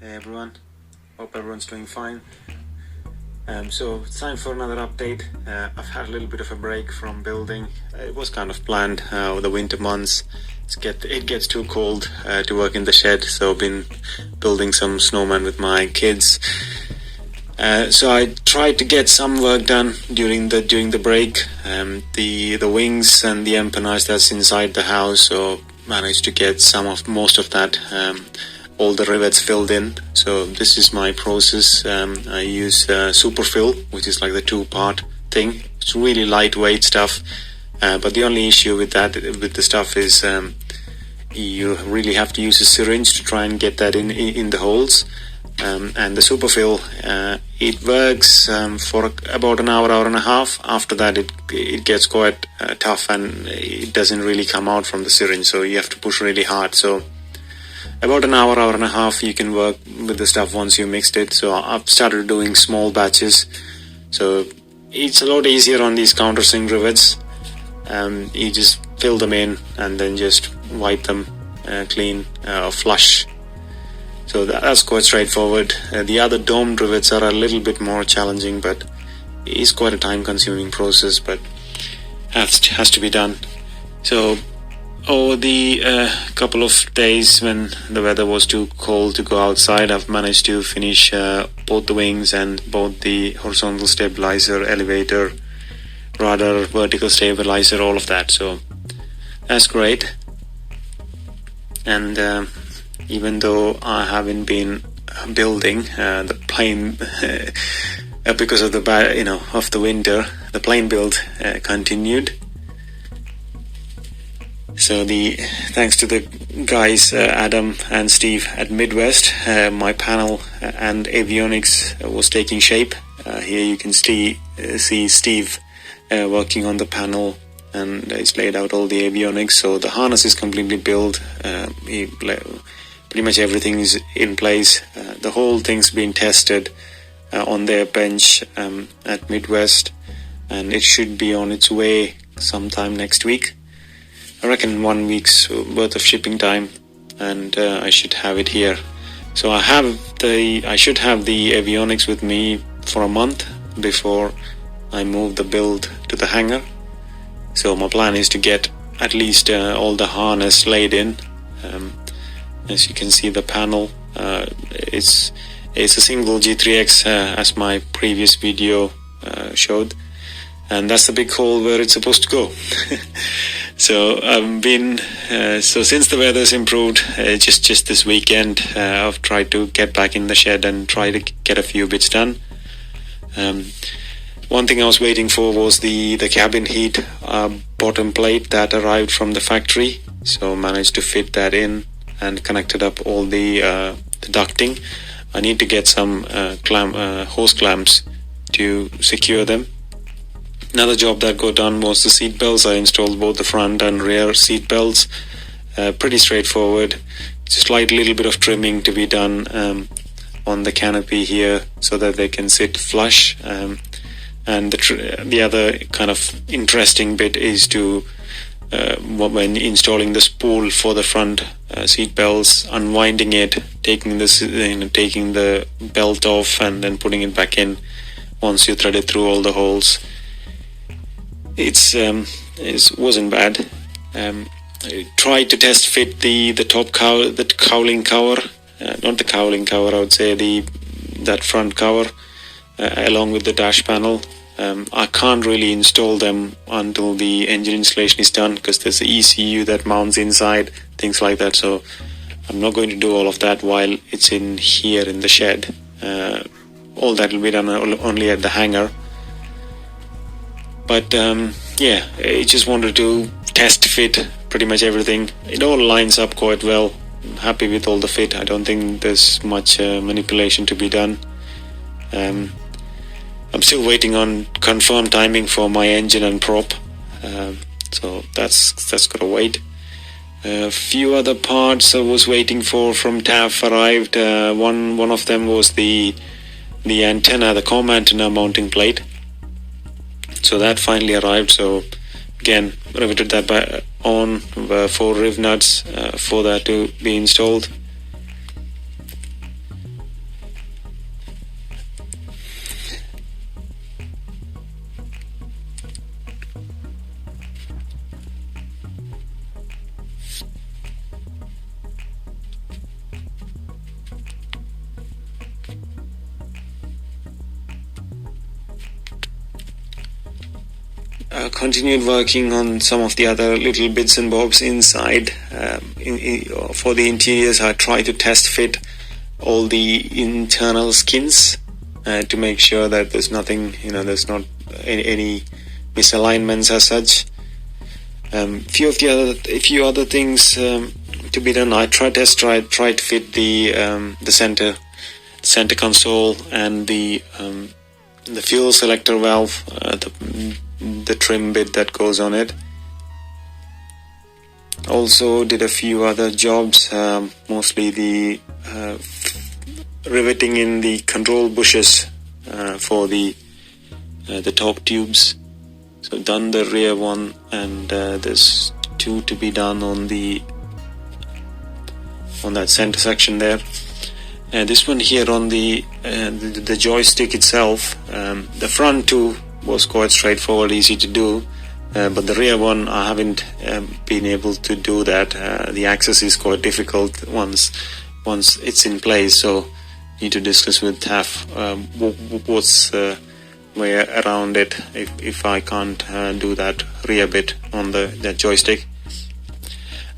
Hey everyone, hope everyone's doing fine. So it's time for another update. I've had a little bit of a break from building. It was kind of planned with the winter months. It gets too cold to work in the shed, so I've been building some snowman with my kids. So I tried to get some work done during the break. The wings and the empennage that's inside the house, so managed to get most of that. All the rivets filled in. So this is my process. I use superfill, which is like the 2-part thing. It's really lightweight stuff, but the only issue with the stuff is you really have to use a syringe to try and get that in the holes. And the superfill, it works for about an hour and a half. After that it gets quite tough and it doesn't really come out from the syringe, so you have to push really hard. So about an hour and a half you can work with the stuff once you mixed it. So I've started doing small batches, so it's a lot easier on these countersink rivets. You just fill them in and then just wipe them clean, flush. So that's quite straightforward. The other domed rivets are a little bit more challenging, but it's quite a time consuming process, but has to be done. So over the couple of days when the weather was too cold to go outside, I've managed to finish both the wings and both the horizontal stabilizer, elevator, rudder, vertical stabilizer, all of that. So that's great. And even though I haven't been building the plane because of the winter, the plane build continued. So thanks to the guys Adam and Steve at Midwest, my panel and Avionics was taking shape. Here you can see Steve working on the panel, and he's laid out all the avionics. So the harness is completely built. Pretty much everything is in place. The whole thing's been tested on their bench at Midwest, and it should be on its way sometime next week. I reckon 1 week's worth of shipping time, and I should have it here. So I should have the avionics with me for a month before I move the build to the hangar. So my plan is to get at least all the harness laid in. As you can see, the panel it's a single G3X as my previous video showed, and that's the big hole where it's supposed to go. So since the weather's improved, just this weekend, I've tried to get back in the shed and try to get a few bits done. One thing I was waiting for was the cabin heat bottom plate that arrived from the factory. So managed to fit that in and connected up all the ducting. I need to get some hose clamps to secure them. Another job that got done was the seat belts. I installed both the front and rear seat belts. Pretty straightforward. Just like a little bit of trimming to be done on the canopy here so that they can sit flush. And the other kind of interesting bit is to when installing the spool for the front seat belts, unwinding it, taking the belt off and then putting it back in once you thread it through all the holes. It wasn't bad. I tried to test fit the cowling cover, not the cowling cover, I would say that front cover along with the dash panel. I can't really install them until the engine installation is done because there's the ECU that mounts inside, things like that. So I'm not going to do all of that while it's in here in the shed. All that will be done only at the hangar. But I just wanted to test fit pretty much everything. It all lines up quite well. I'm happy with all the fit. I don't think there's much manipulation to be done. I'm still waiting on confirmed timing for my engine and prop, so that's gotta wait. A few other parts I was waiting for from TAF arrived. One of them was the antenna, the comm antenna mounting plate. So that finally arrived. So again, riveted that on 4 riv nuts for that to be installed. continued working on some of the other little bits and bobs inside. For the interiors, I try to test fit all the internal skins to make sure that there's nothing, there's not any misalignments as such. A few other things to be done. I tried to fit the center console and the fuel selector valve, the trim bit that goes on it. Also did a few other jobs, mostly the riveting in the control bushes for the top tubes. So done the rear one, and there's 2 to be done on that center section there. This one here on the joystick itself, the front 2 was quite straightforward, easy to do, but the rear one I haven't been able to do that. The access is quite difficult once it's in place, so need to discuss with TAF what's way around it if I can't do that rear bit on the joystick.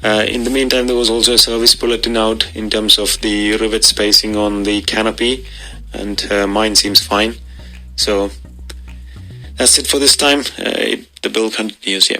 In the meantime, there was also a service bulletin out in terms of the rivet spacing on the canopy, and mine seems fine. So that's it for this time. The build continues. Yeah.